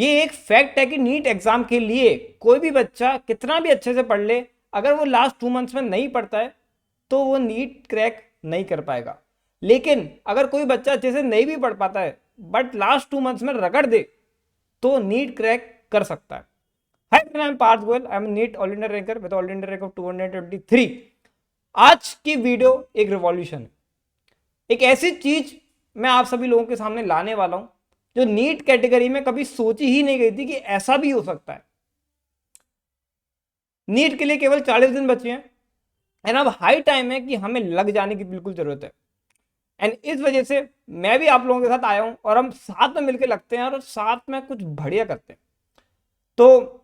ये एक फैक्ट है कि नीट एग्जाम के लिए कोई भी बच्चा कितना भी अच्छे से पढ़ ले, अगर वो लास्ट 2 मंथ्स में नहीं पढ़ता है तो वो नीट क्रैक नहीं कर पाएगा। लेकिन अगर कोई बच्चा अच्छे से नहीं भी पढ़ पाता है बट लास्ट 2 मंथ्स में रगड़ दे तो नीट क्रैक कर सकता है। Hi, I am Parth Goyal, I am NEET all India ranker with all India rank of 223। आज की वीडियो एक रिवॉल्यूशन है, एक ऐसी चीज मैं आप सभी लोगों के सामने लाने वाला हूं जो नीट कैटेगरी में कभी सोची ही नहीं गई थी कि ऐसा भी हो सकता है। नीट के लिए केवल 40 दिन बचे हैं एंड अब हाई टाइम है कि हमें लग जाने की बिल्कुल जरूरत है। एंड इस वजह से मैं भी आप लोगों के साथ आया हूं और हम साथ में मिलकर लगते हैं और साथ में कुछ बढ़िया करते हैं। तो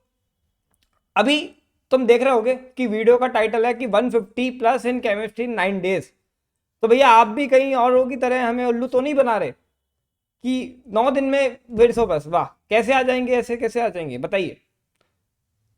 अभी तुम देख रहे होगे कि वीडियो का टाइटल है कि 150 plus in chemistry in 9 days. तो भैया आप भी कहीं औरों की तरह हमें उल्लू तो नहीं बना रहे कि 9 दिन में 150 प्लस, वाह कैसे आ जाएंगे, ऐसे कैसे आ जाएंगे बताइए।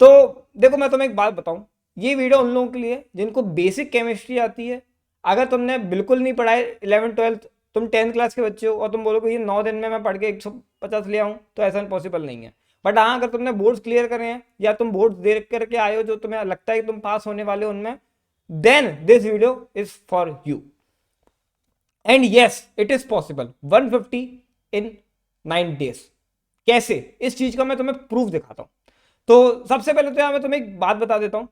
तो देखो मैं तुम्हें एक बात बताऊं, ये वीडियो उन लोगों के लिए जिनको बेसिक केमिस्ट्री आती है। अगर तुमने बिल्कुल नहीं पढ़ा है 11th-12th, तुम 10th क्लास के बच्चे हो और तुम बोलोगे ये 9 दिन में मैं पढ़ के 150 ले आऊं, तो ऐसा पॉसिबल नहीं है। बट हाँ, अगर तुमने बोर्ड्स क्लियर करे हैं या तुम बोर्ड्स दे करके आए हो जो तुम्हें लगता है कि तुम पास होने वाले हो उनमें, then this video is for you. And yes, it is possible 150 in 9 days. कैसे, इस चीज का मैं तुम्हें प्रूफ दिखाता हूं। तो सबसे पहले तो यार मैं तुम्हें एक बात बता देता हूं।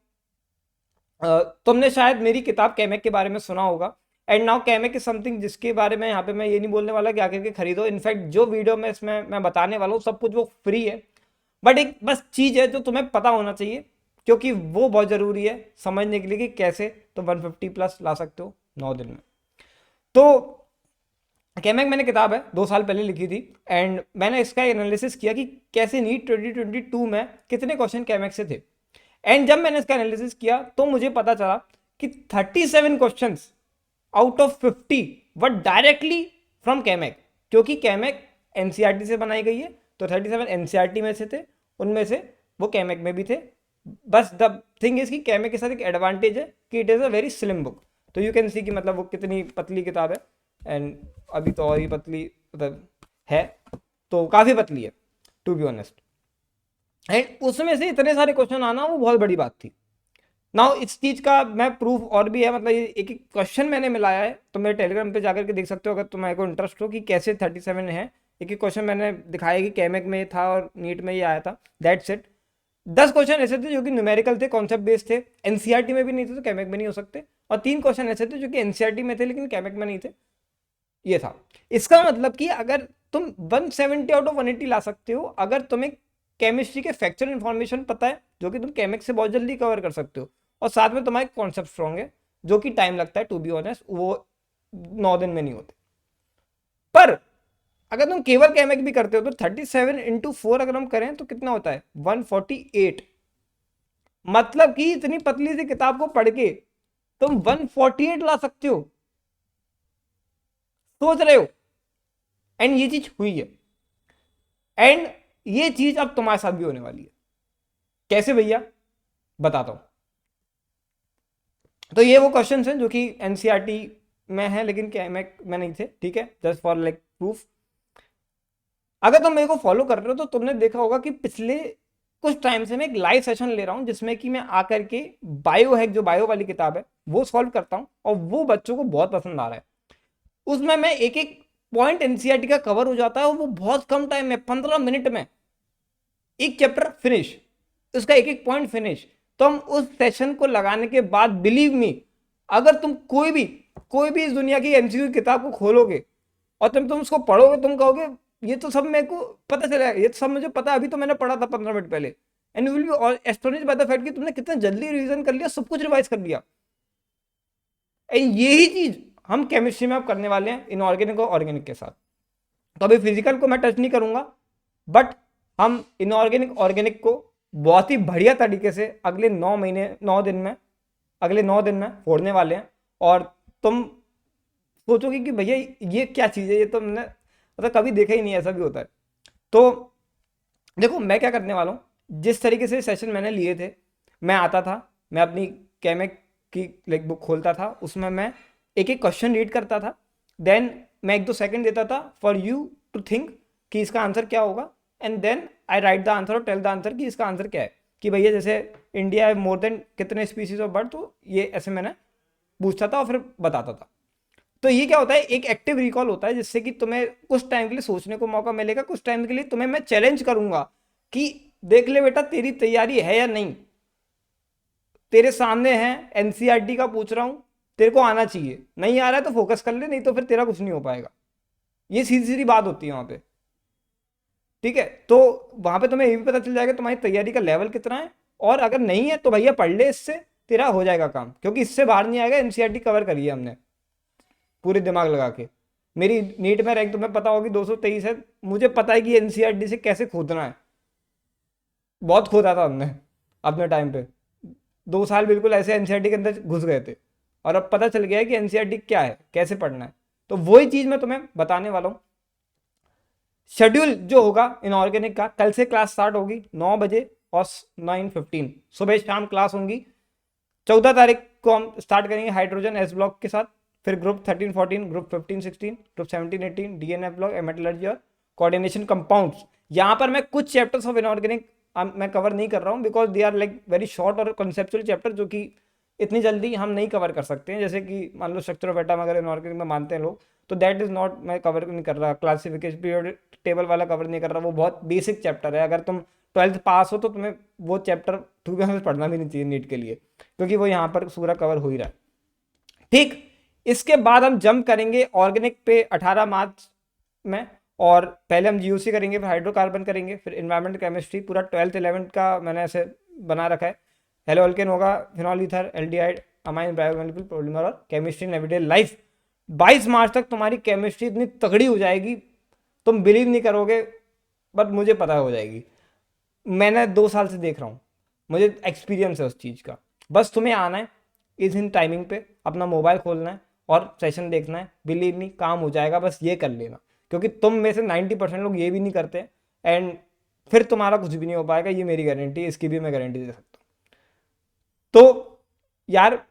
तुमने शायद मेरी किताब केमिक के बारे में सुना होगा। एंड नाउ केमिक इज समथिंग जिसके बारे में यहाँ पे मैं ये नहीं बोलने वाला कि आकर के खरीदो। इनफैक्ट जो वीडियो में इसमें मैं बताने वाला हूँ सब कुछ वो फ्री है। बट एक बस चीज है जो तुम्हें पता होना चाहिए, क्योंकि वो बहुत जरूरी है समझने के लिए कि कैसे तुम 150 प्लस ला सकते हो 9 दिन में। तो केमिक मैंने किताब है 2 साल पहले लिखी थी एंड मैंने इसका एनालिसिस किया कि कैसे नीट 2022 में कितने क्वेश्चन केमिक से थे। एंड जब मैंने इसका एनालिसिस किया तो मुझे पता चला कि 37 questions out of 50 were directly from chemic, क्योंकि केमिक एनसीईआरटी से बनाई गई है तो 37 एनसीईआरटी में से थे, उनमें से वो केमिक में भी थे। बस द थिंग इज कि केमिक के साथ एक एडवांटेज है कि it is a very slim book. तो यू कैन सी कि मतलब वो कितनी पतली किताब है। एंड अभी तो और ही पतली मतलब है, तो काफ़ी पतली है टू बी ऑनेस्ट। एंड उसमें से इतने सारे क्वेश्चन आना वो बहुत बड़ी बात थी। नाउ इस चीज का मैं प्रूफ और भी है, मतलब एक एक क्वेश्चन मैंने मिलाया है, तो मेरे टेलीग्राम पे जाकर के देख सकते हो अगर तुम्हारे को इंटरेस्ट हो कि कैसे 37 है। एक एक क्वेश्चन मैंने दिखाया कि केमिक में था और नीट में ये आया था, दैट्स इट। 10 क्वेश्चन ऐसे थे जो कि न्यूमेरिकल थे, कॉन्सेप्ट बेस्ड थे, एनसीईआरटी में भी नहीं थे तो केमिक में नहीं हो सकते। और 3 क्वेश्चन ऐसे थे जो कि एनसीईआरटी में थे लेकिन केमिक में नहीं थे। ये था। इसका मतलब कि अगर तुम 170 आउट ऑफ 180 ला सकते हो अगर तुम्हें केमिस्ट्री के फैक्चुअल इन्फॉर्मेशन पता है, जो कि तुम केमिक से बहुत जल्दी कवर कर सकते हो, और साथ में तुम्हारे कॉन्सेप्ट स्ट्रॉन्ग है, जो कि टाइम लगता है टू बी ऑनेस्ट, वो 9 दिन में नहीं होते। पर अगर तुम केवल केमिक भी करते हो तो 37 इंटू 4 अगर हम करें तो कितना होता है 148। मतलब कि इतनी पतली सी किताब को पढ़ के तुम 148 ला सकते हो, सोच रहे हो। एंड ये चीज हुई है एंड ये चीज अब तुम्हारे साथ भी होने वाली है। कैसे भैया, बताता हूं। तो ये वो क्वेश्चन हैं जो कि एनसीईआरटी में है लेकिन केमिक में नहीं थे, ठीक है, जस्ट फॉर लाइक प्रूफ। अगर तुम मेरे को फॉलो कर रहे हो तो तुमने देखा होगा कि पिछले कुछ टाइम से मैं एक लाइव सेशन ले रहा हूं जिसमें कि मैं आकर के बायो हैक, जो बायो वाली किताब है, वो सॉल्व करता हूं और वो बच्चों को बहुत पसंद आ रहा है। उसमें मैं एक एक पॉइंट एनसीईआरटी का कवर हो जाता है और वो बहुत कम टाइम में 15 मिनट में एक चैप्टर फिनिश, उसका एक एक पॉइंट फिनिश। तो हम उस सेशन को लगाने के बाद बिलीव मी, अगर तुम कोई भी इस दुनिया की एमसीक्यू किताब को खोलोगे और तुम उसको पढ़ोगे, तुम कहोगे ये तो सब मेरे को पता चला है, ये तो सब मुझे पता है, अभी तो मैंने पढ़ा था 15 मिनट पहले। And you will be astonished by the fact कि तुमने कितना जल्दी रिवीजन कर लिया, सब कुछ रिवाइज कर लिया। एंड यही चीज हम केमिस्ट्री में अब करने वाले हैं इनऑर्गेनिक और ऑर्गेनिक के साथ। तो अभी फिजिकल को मैं टच नहीं करूंगा, बट हम इनऑर्गेनिक ऑर्गेनिक को बहुत ही बढ़िया तरीके से अगले 9 दिन में फोड़ने वाले हैं। और तुम सोचोगे कि भैया ये क्या चीज़ है, ये तो मैंने मतलब कभी देखा ही नहीं, ऐसा भी होता है। तो देखो मैं क्या करने वाला हूँ, जिस तरीके से सेशन मैंने लिए थे, मैं आता था, मैं अपनी केमिक की लाइक बुक खोलता था, उसमें मैं एक एक क्वेश्चन रीड करता था, देन मैं 1-2 सेकंड देता था फॉर यू टू थिंक कि इसका आंसर क्या होगा, and then I write the answer और टेल द आंसर कि इसका आंसर क्या है, कि भैया जैसे इंडिया है मोर देन कितने स्पीसीज ऑफ बर्ड, तो ये ऐसे मैंने पूछता था और फिर बताता था। तो ये क्या होता है, एक एक्टिव रिकॉल होता है जिससे कि तुम्हें कुछ टाइम के लिए सोचने को मौका मिलेगा, कुछ टाइम के लिए तुम्हें मैं चैलेंज करूंगा कि देख ले बेटा तेरी तैयारी है या नहीं, तेरे सामने है एनसीईआरटी का पूछ रहा हूं, तेरे को आना चाहिए, नहीं आ रहा है तो फोकस कर ले, नहीं तो फिर तेरा कुछ नहीं हो पाएगा। ये सीधी सीधी बात होती है वहां पे, ठीक है। तो वहां पे तुम्हें ये भी पता चल जाएगा तुम्हारी तैयारी का लेवल कितना है, और अगर नहीं है तो भैया पढ़ ले, इससे तेरा हो जाएगा काम, क्योंकि इससे बाहर नहीं आएगा। एनसीईआरटी कवर करी है हमने पूरे दिमाग लगा के। मेरी नीट में रैंक तुम्हें पता होगी 223 है, मुझे पता है कि एनसीईआरटी से कैसे खोदना है, बहुत खोदा था हमने अपने टाइम पे। 2 साल बिल्कुल ऐसे एनसीईआरटी के अंदर घुस गए थे, और अब पता चल गया है कि एनसीईआरटी क्या है, कैसे पढ़ना है। तो वही चीज मैं तुम्हें बताने वाला हूँ। शेड्यूल जो होगा इनऑर्गेनिक का, कल से क्लास स्टार्ट होगी 9 बजे और 9:15 सुबह शाम क्लास होंगी। 14 तारीख को हम स्टार्ट करेंगे हाइड्रोजन एस ब्लॉक के साथ, फिर group 13-14, group 15-16, group 17-18 DNF block, metallurgy और कोऑर्डिनेशन कंपाउंड्स। यहाँ पर मैं कुछ चैप्टर्स ऑफ इनऑर्गेनिक मैं कवर नहीं कर रहा हूँ, because they are like very short और कंसेप्चुअल चैप्टर, जो कि इतनी जल्दी हम नहीं कवर कर सकते हैं। जैसे कि मान लो स्ट्रक्चर ऑफ एटम अगर इनऑर्गेनिक में मानते हैं लोग, तो दैट इज नॉट, मैं कवर नहीं कर रहा। क्लासिफिकेशन पीरियोडिक टेबल वाला कवर नहीं कर रहा, वो बहुत बेसिक चैप्टर है। अगर तुम 12th पास हो तो तुम्हें वो चैप्टर टू बी ऑनेस्ट पढ़ना भी नहीं चाहिए नीट के लिए, क्योंकि वो यहाँ पर पूरा कवर हो ही रहा है। ठीक, इसके बाद हम जंप करेंगे ऑर्गेनिक पे 18 मार्च में, और पहले हम जीओसी करेंगे, फिर हाइड्रोकार्बन करेंगे, फिर इन्वायरमेंट केमिस्ट्री पूरा 12th 11th का मैंने ऐसे बना रखा है। हेलो अल्केन होगा, phenol ether, aldehyde, amine, biomolecule, polymer और केमिस्ट्री इन एवरीडे लाइफ। 22 मार्च तक तुम्हारी केमिस्ट्री इतनी तगड़ी हो जाएगी, तुम बिलीव नहीं करोगे, बट मुझे पता हो जाएगी। मैंने 2 साल से देख रहा हूँ, मुझे एक्सपीरियंस है उस चीज़ का। बस तुम्हें आना है इस इन टाइमिंग पे, अपना मोबाइल खोलना है और सेशन देखना है, बिलीव नहीं काम हो जाएगा। बस ये कर लेना, क्योंकि तुम में से 90% लोग ये भी नहीं करते, एंड फिर तुम्हारा कुछ भी नहीं हो पाएगा, ये मेरी गारंटी है, इसकी भी मैं गारंटी दे सकता हूँ। तो यार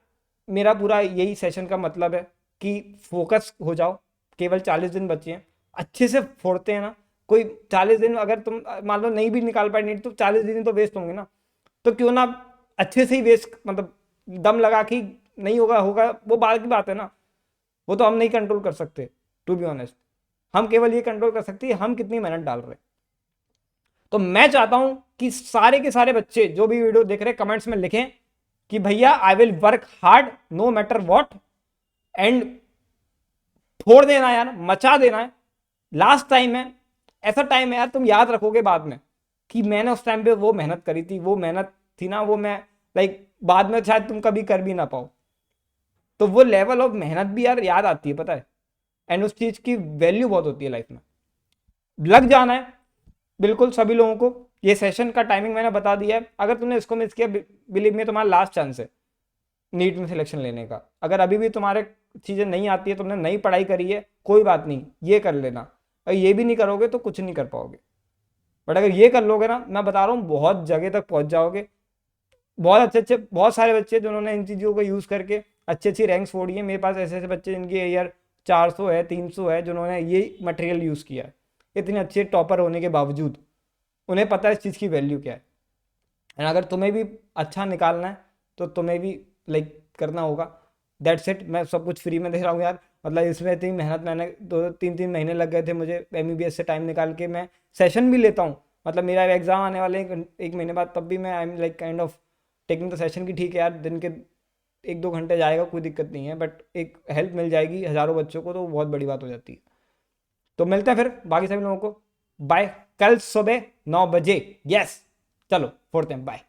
मेरा पूरा यही सेशन का मतलब है कि फोकस हो जाओ। केवल 40 दिन बचे हैं, अच्छे से फोड़ते हैं ना। कोई 40 दिन अगर तुम मान लो नहीं भी निकाल पाए नीट, तो 40 दिन तो वेस्ट होंगे ना, तो क्यों ना अच्छे से ही वेस्ट, मतलब दम लगा के नहीं होगा होगा वो बात की बात है ना, वो तो हम नहीं कंट्रोल कर सकते टू बी ऑनेस्ट। हम केवल ये कंट्रोल कर सकते हैं हम कितनी मेहनत डाल रहे हैं। तो मैं चाहता हूं कि सारे के सारे बच्चे जो भी वीडियो देख रहे हैं कमेंट्स में लिखें कि भैया I will work hard no matter what, and फोड़ देना यार, मचा देना है। लास्ट टाइम है, ऐसा टाइम है यार तुम याद रखोगे बाद में कि मैंने उस टाइम पे वो मेहनत करी थी, वो मेहनत थी ना, वो मैं लाइक बाद में शायद तुम कभी कर भी ना पाओ। तो वो लेवल ऑफ मेहनत भी यार याद आती है, पता है, एंड उस चीज की वैल्यू बहुत होती है लाइफ में। लग जाना है बिल्कुल सभी लोगों को। ये सेशन का टाइमिंग मैंने बता दिया है, अगर तुमने इसको मिस किया, बिलीव में तुम्हारा लास्ट चांस है नीट में सिलेक्शन लेने का। अगर अभी भी तुम्हारे चीजें नहीं आती है, तुमने नई पढ़ाई करी है, कोई बात नहीं, ये कर लेना। अगर ये भी नहीं करोगे तो कुछ नहीं कर पाओगे, बट अगर ये कर लोगे ना, मैं बता रहा हूँ बहुत जगह तक पहुंच जाओगे। बहुत अच्छे अच्छे बहुत सारे बच्चे जिन्होंने इन चीज़ों को यूज़ करके अच्छी अच्छी रैंक्स फोड़ी है। मेरे पास ऐसे ऐसे बच्चे जिनकी ईयर 400 है, 300 है, जिन्होंने ये मटेरियल यूज़ किया है इतने अच्छे टॉपर होने के बावजूद। उन्हें पता है इस चीज़ की वैल्यू क्या है। एंड अगर तुम्हें भी अच्छा निकालना है तो तुम्हें भी लाइक करना होगा। That's it. मैं सब कुछ फ्री में दे रहा हूँ यार, मतलब इसमें इतनी मेहनत, मैंने 2-3 महीने लग गए थे मुझे MBBS से टाइम निकाल के। मैं सेशन भी लेता हूँ, मतलब मेरा एग्जाम आने वाले एक महीने बाद, तब भी मैं I am like kind of taking the session की। ठीक है यार, दिन के 1-2 घंटे जाएगा, कोई दिक्कत नहीं है, बट एक हेल्प मिल जाएगी हज़ारों बच्चों को, तो वो बहुत बड़ी बात हो जाती है। तो मिलते हैं फिर बाकी सभी लोगों को, बाय। कल सुबह 9 बजे, यस, चलो फोड़ते हैं, बाय।